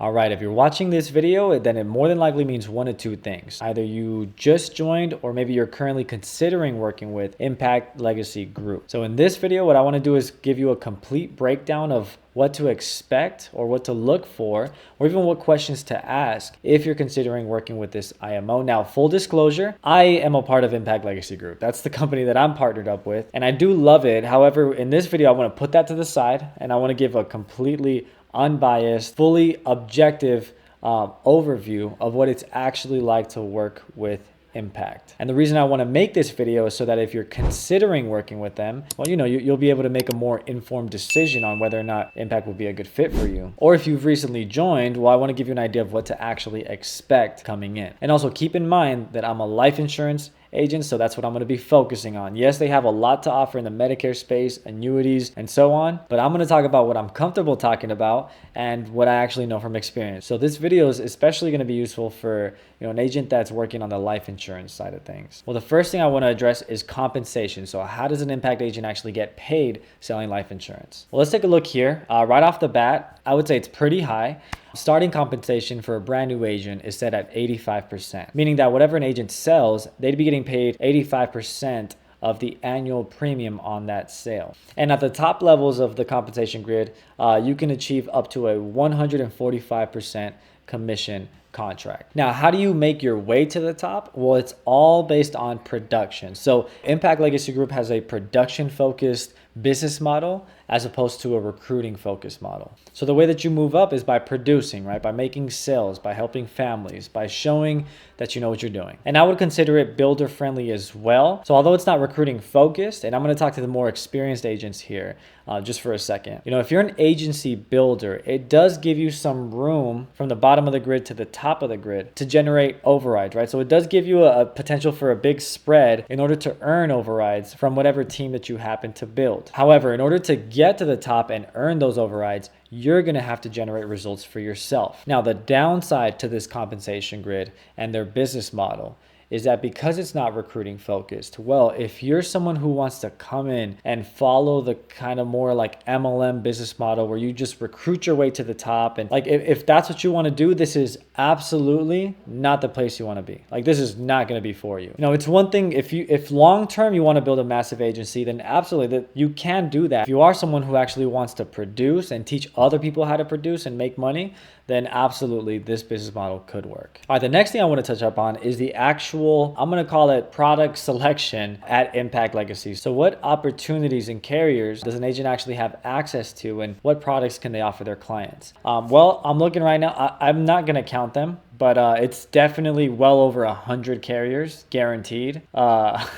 All right, if you're watching this video, then it more than likely means one of two things. Either you just joined or maybe you're currently considering working with Impact Legacy Group. So in this video, what I want to do is give you a complete breakdown of what to expect or what to look for, or even what questions to ask if you're considering working with this IMO. Now, full disclosure, I am a part of Impact Legacy Group. That's the company that I'm partnered up with, and I do love it. However, in this video, I want to put that to the side and I want to give a completely unbiased, fully objective overview of what it's actually like to work with Impact. And the reason I want to make this video is so that if you're considering working with them, well, you'll be able to make a more informed decision on whether or not Impact will be a good fit for you. Or if you've recently joined, well, I want to give you an idea of what to actually expect coming in. And also keep in mind that I'm a life insurance agent, so that's what I'm going to be focusing on. Yes, they have a lot to offer in the Medicare space, annuities, and so on, but I'm going to talk about what I'm comfortable talking about and what I actually know from experience. So this video is especially going to be useful for an agent that's working on the life insurance side of things. Well, the first thing I want to address is compensation. So how does an Impact agent actually get paid selling life insurance? Well, let's take a look here. Right off the bat, I would say it's pretty high. Starting compensation for a brand new agent is set at 85%, meaning that whatever an agent sells, they'd be getting paid 85% of the annual premium on that sale. And at the top levels of the compensation grid, you can achieve up to a 145% commission contract. Now, how do you make your way to the top? Well, it's all based on production. So Impact Legacy Group has a production focused business model as opposed to a recruiting focused model. So the way that you move up is by producing, right? By making sales, by helping families, by showing that you know what you're doing. And I would consider it builder friendly as well. So although it's not recruiting focused, and I'm going to talk to the more experienced agents here just for a second. If you're an agency builder, it does give you some room from the bottom of the grid to the top of the grid to generate overrides, right? So it does give you a potential for a big spread in order to earn overrides from whatever team that you happen to build. However, in order to get to the top and earn those overrides, you're going to have to generate results for yourself. Now, the downside to this compensation grid and their business model is that because it's not recruiting focused, well, if you're someone who wants to come in and follow the kind of more like MLM business model where you just recruit your way to the top, and like if that's what you want to do, this is absolutely not the place you want to be. Like, this is not going to be for you. It's one thing if long term you want to build a massive agency, then absolutely that you can do that. If you are someone who actually wants to produce and teach other people how to produce and make money, then absolutely this business model could work. All right, the next thing I want to touch up on is the actual, I'm going to call it product selection at Impact Legacy. So what opportunities and carriers does an agent actually have access to, and what products can they offer their clients? Well, I'm looking right now. I'm not going to count them, but it's definitely well over 100 carriers guaranteed. It's a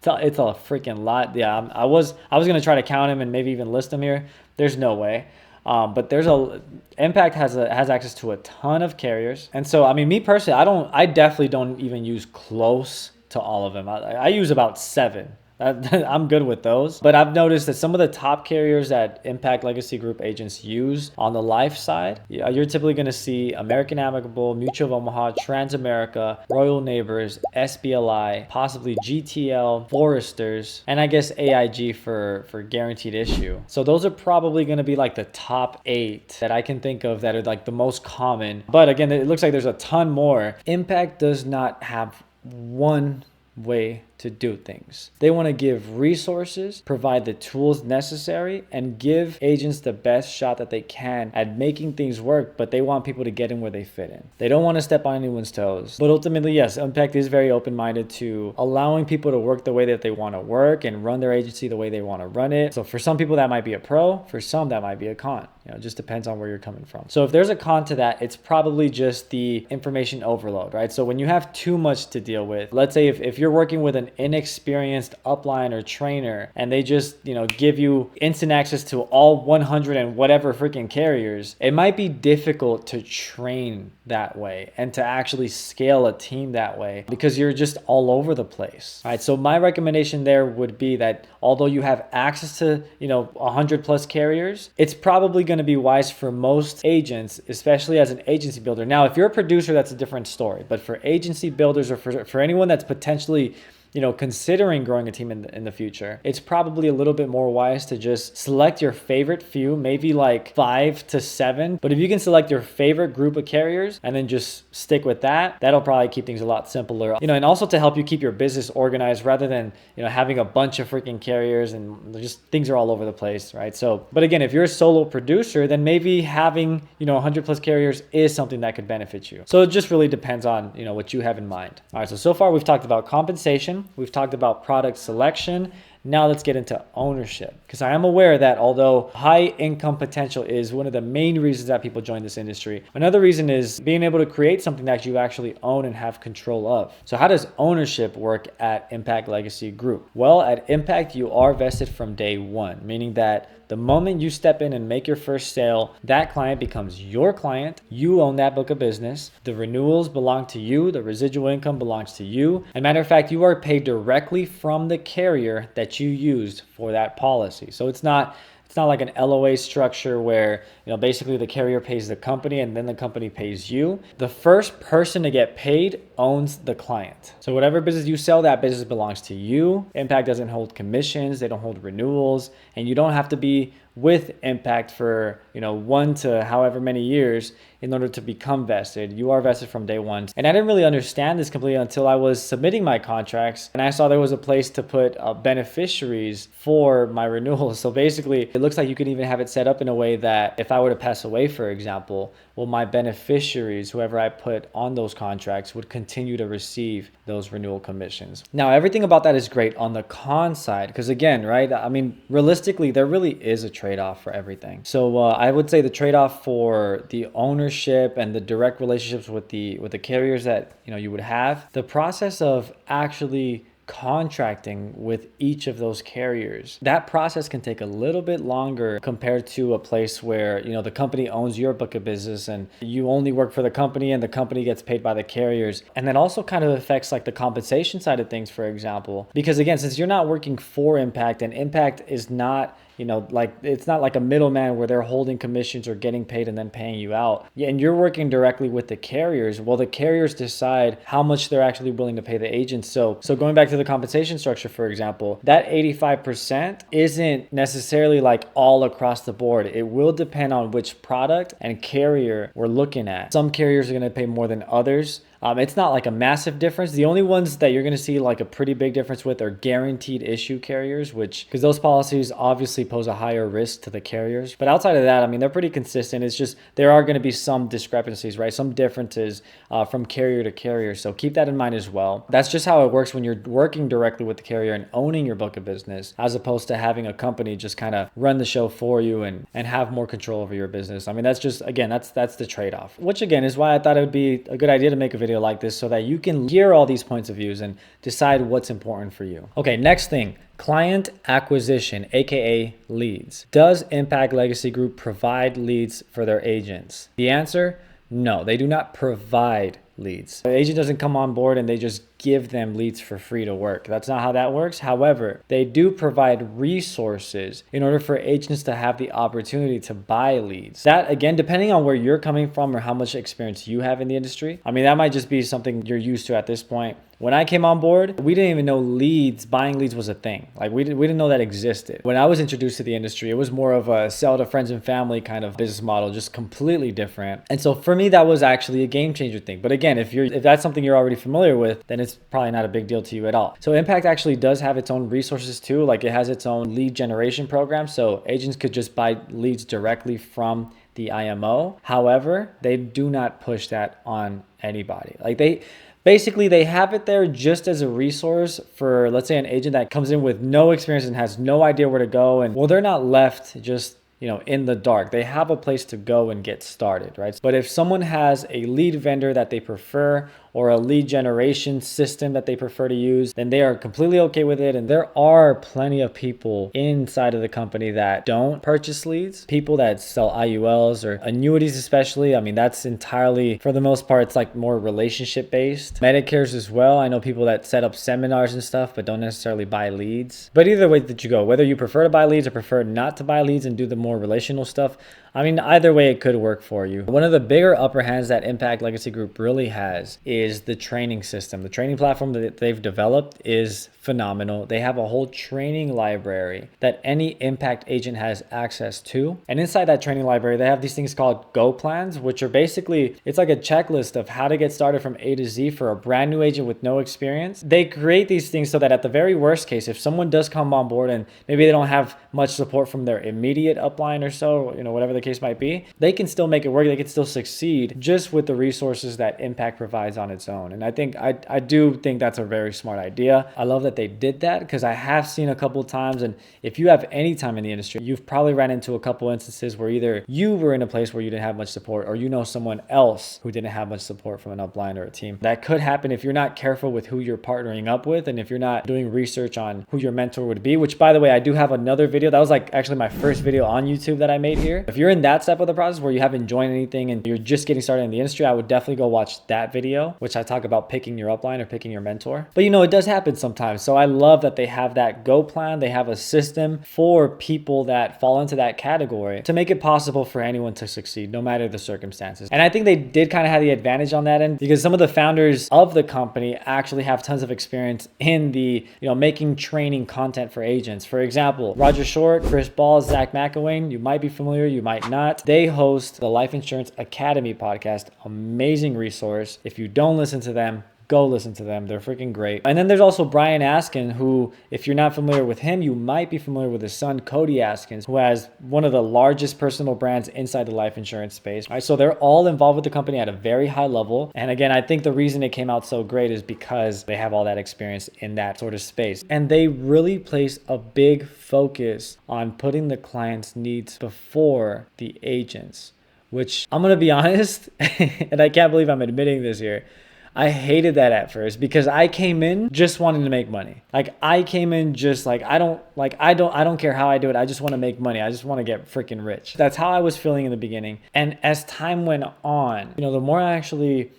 freaking lot. Yeah, I was going to try to count them and maybe even list them here. There's no way. But Impact has access to a ton of carriers. And so, me personally, I definitely don't even use close to all of them. I use about 7. I'm good with those. But I've noticed that some of the top carriers that Impact Legacy Group agents use on the life side, you're typically going to see American Amicable, Mutual of Omaha, Transamerica, Royal Neighbors, SBLI, possibly GTL, Foresters, and I guess AIG for guaranteed issue. So those are probably going to be like the top 8 that I can think of that are like the most common. But again, it looks like there's a ton more. Impact does not have one way to do things. They want to give resources, provide the tools necessary, and give agents the best shot that they can at making things work, but they want people to get in where they fit in. They don't want to step on anyone's toes. But ultimately, yes, Impact is very open-minded to allowing people to work the way that they want to work and run their agency the way they want to run it. So for some people that might be a pro, for some that might be a con. It just depends on where you're coming from. So if there's a con to that, it's probably just the information overload, right? So when you have too much to deal with, let's say if you're working with an inexperienced upline or trainer and they just, give you instant access to all 100 and whatever freaking carriers, it might be difficult to train that way and to actually scale a team that way because you're just all over the place. All right. So my recommendation there would be that although you have access to, 100 plus carriers, it's probably going to be wise for most agents, especially as an agency builder. Now, if you're a producer, that's a different story. But for agency builders or for anyone that's potentially considering growing a team in the future, it's probably a little bit more wise to just select your favorite few, maybe like 5 to 7. But if you can select your favorite group of carriers and then just stick with that, that'll probably keep things a lot simpler. And also to help you keep your business organized rather than, having a bunch of freaking carriers and just things are all over the place, right? So, but again, if you're a solo producer, then maybe having, 100 plus carriers is something that could benefit you. So it just really depends on, what you have in mind. All right, so far we've talked about compensation, we've talked about product selection. Now let's get into ownership, because I am aware that although high income potential is one of the main reasons that people join this industry, another reason is being able to create something that you actually own and have control of. So how does ownership work at Impact Legacy Group? Well, at Impact, you are vested from day one, meaning that the moment you step in and make your first sale, that client becomes your client. You own that book of business. The renewals belong to you. The residual income belongs to you. And matter of fact, you are paid directly from the carrier that you used for that policy. So it's not like an LOA structure where, basically the carrier pays the company and then the company pays you. The first person to get paid owns the client. So whatever business you sell, that business belongs to you. Impact doesn't hold commissions, they don't hold renewals, and you don't have to be with Impact for 1 to however many years in order to become vested. You are vested from day one. And I didn't really understand this completely until I was submitting my contracts and I saw there was a place to put beneficiaries for my renewals. So basically it looks like you can even have it set up in a way that if I were to pass away, for example, well, my beneficiaries, whoever I put on those contracts, would continue to receive those renewal commissions. Now, everything about that is great on the con side, because again, right? I mean, realistically, there really is a trade-off for everything. So I would say the trade-off for the ownership and the direct relationships with the carriers that you would have, the process of actually contracting with each of those carriers, that process can take a little bit longer compared to a place where the company owns your book of business and you only work for the company and the company gets paid by the carriers. And that also kind of affects like the compensation side of things, for example, because again, since you're not working for Impact and Impact is not it's not like a middleman where they're holding commissions or getting paid and then paying you out. Yeah, and you're working directly with the carriers. Well, the carriers decide how much they're actually willing to pay the agents. So going back to the compensation structure, for example, that 85% isn't necessarily like all across the board. It will depend on which product and carrier we're looking at. Some carriers are going to pay more than others. It's not like a massive difference. The only ones that you're going to see like a pretty big difference with are guaranteed issue carriers, because those policies obviously pose a higher risk to the carriers. But outside of that, I mean, they're pretty consistent. It's just there are going to be some discrepancies, right? Some differences from carrier to carrier. So keep that in mind as well. That's just how it works when you're working directly with the carrier and owning your book of business, as opposed to having a company just kind of run the show for you and have more control over your business. I mean, that's just, again, that's the trade-off, which again is why I thought it would be a good idea to make a video like this so that you can hear all these points of views and decide what's important for you. Okay, next thing, client acquisition, aka leads. Does Impact Legacy Group provide leads for their agents? The answer, no, they do not provide leads. The agent doesn't come on board and they just give them leads for free to work. That's not how that works. However, they do provide resources in order for agents to have the opportunity to buy leads. That, again, depending on where you're coming from or how much experience you have in the industry, I mean, that might just be something you're used to at this point. When I came on board, we didn't even know buying leads was a thing. Like we didn't know that existed. When I was introduced to the industry, it was more of a sell to friends and family kind of business model, just completely different. And so for me, that was actually a game changer thing. But again, if that's something you're already familiar with, then it's probably not a big deal to you at all. So Impact actually does have its own resources too. Like it has its own lead generation program. So agents could just buy leads directly from the IMO. However, they do not push that on anybody. Like basically, they have it there just as a resource for, let's say, an agent that comes in with no experience and has no idea where to go. And well, they're not left just in the dark. They have a place to go and get started, right? But if someone has a lead vendor that they prefer or a lead generation system that they prefer to use, then they are completely okay with it. And there are plenty of people inside of the company that don't purchase leads, people that sell IULs or annuities especially. I mean, that's entirely, for the most part, it's like more relationship based. Medicares as well. I know people that set up seminars and stuff, but don't necessarily buy leads. But either way that you go, whether you prefer to buy leads or prefer not to buy leads and do the more relational stuff, I mean, either way, it could work for you. One of the bigger upper hands that Impact Legacy Group really has is the training system. The training platform that they've developed is phenomenal. They have a whole training library that any Impact agent has access to. And inside that training library, they have these things called Go plans, which are basically, it's like a checklist of how to get started from A to Z for a brand new agent with no experience. They create these things so that at the very worst case, if someone does come on board and maybe they don't have much support from their immediate upline or so, whatever the case might be, they can still make it work. They can still succeed just with the resources that Impact provides on its own. And I do think that's a very smart idea. I love that they did that because I have seen a couple of times, and if you have any time in the industry, you've probably ran into a couple instances where either you were in a place where you didn't have much support, or someone else who didn't have much support from an upline or a team. That could happen if you're not careful with who you're partnering up with, and if you're not doing research on who your mentor would be, which by the way, I do have another video. That was like actually my first video on YouTube that I made here. If you're in that step of the process where you haven't joined anything and you're just getting started in the industry, I would definitely go watch that video, which I talk about picking your upline or picking your mentor. But it does happen sometimes. So I love that they have that Go plan. They have a system for people that fall into that category to make it possible for anyone to succeed, no matter the circumstances. And I think they did kind of have the advantage on that end because some of the founders of the company actually have tons of experience in the, making training content for agents. For example, Roger Short, Chris Ball, Zach McElwain, you might be familiar, you might not. They host the Life Insurance Academy podcast, amazing resource. If you don't listen to them, go listen to them. They're freaking great. And then there's also Brian Askin, who, if you're not familiar with him, you might be familiar with his son, Cody Askins, who has one of the largest personal brands inside the life insurance space. All right, so they're all involved with the company at a very high level. And again, I think the reason it came out so great is because they have all that experience in that sort of space. And they really place a big focus on putting the client's needs before the agents, which I'm going to be honest, and I can't believe I'm admitting this here, I hated that at first because I came in just wanting to make money. Like I came in just like, I don't care how I do it. I just want to make money. I just want to get freaking rich. That's how I was feeling in the beginning. And as time went on, the more I actually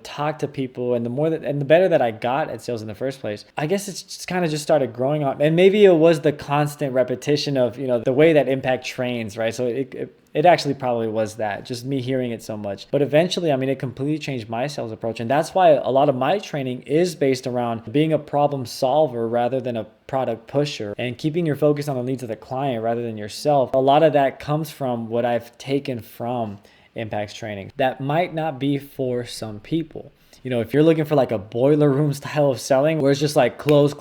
talk to people and the better that I got at sales in the first place, I guess it's just kind of just started growing on. And maybe it was the constant repetition of, the way that Impact trains, right? So it actually probably was that, just me hearing it so much. But eventually, it completely changed my sales approach. And that's why a lot of my training is based around being a problem solver rather than a product pusher and keeping your focus on the needs of the client rather than yourself. A lot of that comes from what I've taken from Impact's training. That might not be for some people. If you're looking for like a boiler room style of selling where it's just like close,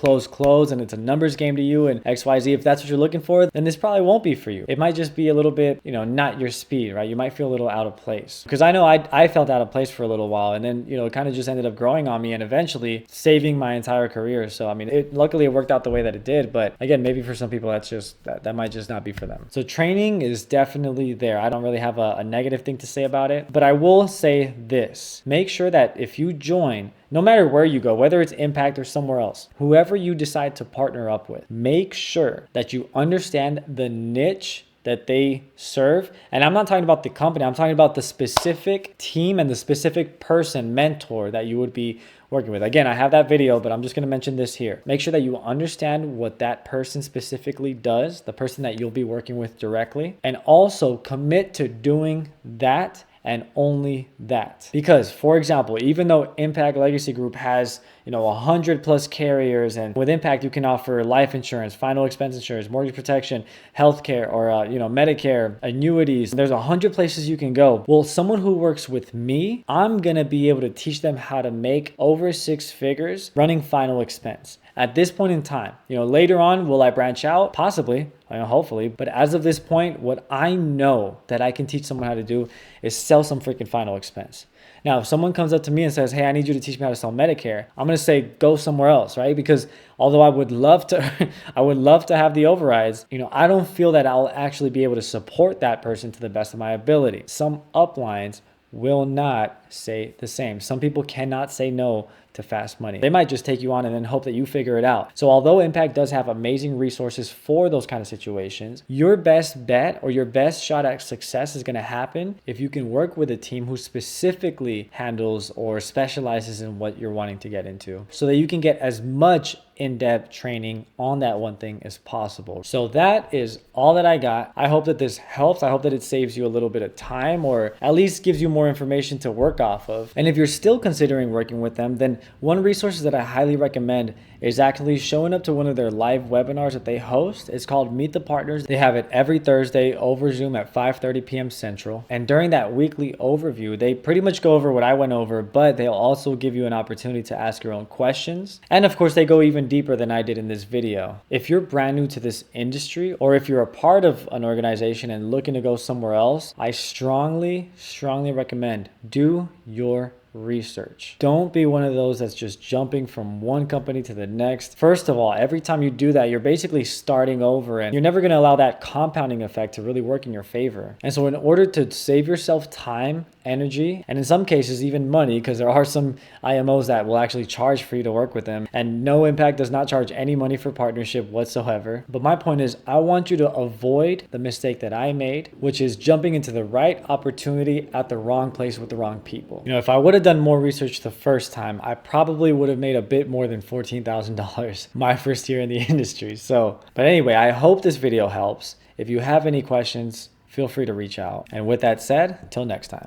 and it's a numbers game to you and XYZ, if that's what you're looking for, then this probably won't be for you. It might just be a little bit, not your speed, right? You might feel a little out of place. Because I know I felt out of place for a little while, and then, it kind of just ended up growing on me and eventually saving my entire career. So, luckily it worked out the way that it did. But again, maybe for some people, that might just not be for them. So training is definitely there. I don't really have a negative thing to say about it, but I will say this. Make sure that if you join, no matter where you go, whether it's Impact or somewhere else, whoever you decide to partner up with, make sure that you understand the niche that they serve. And I'm not talking about the company, I'm talking about the specific team and the specific person, mentor that you would be working with. Again, I have that video, but I'm just going to mention this here. Make sure that you understand what that person specifically does, the person that you'll be working with directly, and also commit to doing that and only that. Because, for example, even though Impact Legacy Group has 100 plus carriers, and with Impact you can offer life insurance, final expense insurance, mortgage protection, healthcare, or Medicare, annuities. There's 100 places you can go. Well, someone who works with me, I'm gonna be able to teach them how to make over 6 figures running final expense. At this point in time, later on, will I branch out? Possibly, hopefully. But as of this point, what I know that I can teach someone how to do is sell some freaking final expense. Now, if someone comes up to me and says, hey, I need you to teach me how to sell Medicare, I'm going to say, go somewhere else, right? Because although I would love to, have the overrides, I don't feel that I'll actually be able to support that person to the best of my ability. Some uplines will not say the same. Some people cannot say no to fast money. They might just take you on and then hope that you figure it out. So although Impact does have amazing resources for those kind of situations, your best bet or your best shot at success is going to happen if you can work with a team who specifically handles or specializes in what you're wanting to get into, so that you can get as much in-depth training on that one thing as possible. So that is all that I got. I hope that this helps. I hope that it saves you a little bit of time, or at least gives you more information to work off of. And if you're still considering working with them, then one resource that I highly recommend is actually showing up to one of their live webinars that they host. It's called Meet the Partners. They have it every Thursday over Zoom at 5:30 p.m. Central. And during that weekly overview, they pretty much go over what I went over, but they'll also give you an opportunity to ask your own questions. And of course, they go even deeper than I did in this video. If you're brand new to this industry, or if you're a part of an organization and looking to go somewhere else, I strongly recommend do your research. Don't be one of those that's just jumping from one company to the next. First of all, every time you do that, you're basically starting over, and you're never going to allow that compounding effect to really work in your favor. And so in order to save yourself time, energy, and in some cases even money, because there are some IMOs that will actually charge for you to work with them, and no Impact does not charge any money for partnership whatsoever. But my point is, I want you to avoid the mistake that I made, which is jumping into the right opportunity at the wrong place with the wrong people. You know, if I would have done more research the first time, I probably would have made a bit more than $14,000 my first year in the industry. So, but anyway, I hope this video helps. If you have any questions, feel free to reach out. And with that said, until next time.